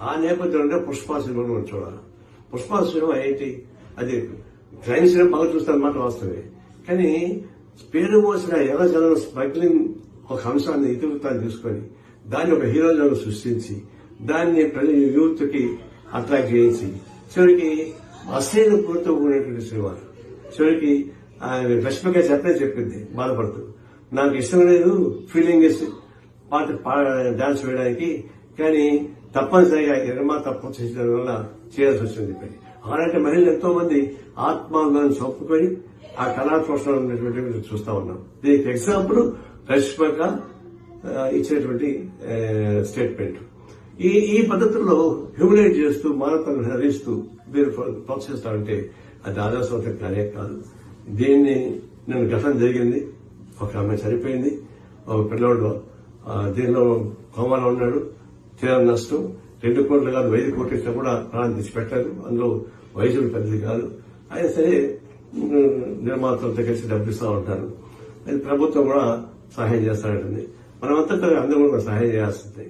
ఆ నేపథ్యంలో పుష్ప సినిమాను మనం చూడాలి. పుష్ప సినిమా ఏంటి, అది క్రైమ్ సినిమా బాగా చూస్తారన్నమాట వాస్తవే. కానీ పేరు మోసిన ఎర్ర జనం స్మగ్లింగ్ ఒక అంశాన్ని ఇతివృత్తాన్ని తీసుకొని దాన్ని ఒక హీరోజన్ సృష్టించి దాన్ని యూత్ కి అట్రాక్ట్ చేయించి చివరికి అశ్లీల పూర్తితో కూడినటువంటి సినిమాలు. చివరికి రష్మిక చెప్పింది బాధపడుతూ, నాకు ఇష్టం లేదు ఫీలింగ్ డాన్స్ వేయడానికి, కానీ తప్పనిసరిగా నిర్మా తప్పు చేసిన వల్ల చేయాల్సి వచ్చింది చెప్పి అలాంటి మహిళలు ఎంతో మంది ఆత్మాభిమానం చొప్పుకొని ఆ కళా పోషణ ఉన్నటువంటి చూస్తా ఉన్నాం. దీనికి ఎగ్జాంపుల్ రష్మిక ఇచ్చినటువంటి స్టేట్మెంట్. ఈ పద్ధతుల్లో హ్యూమిలేట్ చేస్తూ మానవతను హరిస్తూ మీరు ప్రోత్సహిస్తారంటే అది ఆదర్శవంతం కానే కాదు. దీన్ని నేను ఘటన జరిగింది, ఒక ఆమె చనిపోయింది, ఒక పిల్లవాడు దీనిలో కోమాలో ఉన్నాడు, తీవ్ర నష్టం. 2 కోట్లు కాదు 5 కోట్లు ఇచ్చినా కూడా ప్రాణం తెచ్చిపెట్టారు. అందులో వయసులు పెద్దది కాదు. అయినా సరే నిర్మాతలతో కలిసి డబ్బిస్తూ ఉంటారు. అది ప్రభుత్వం కూడా సహాయం చేస్తానంటుంది. మనమంతా అందరూ కూడా సహాయం చేయాల్సిందే.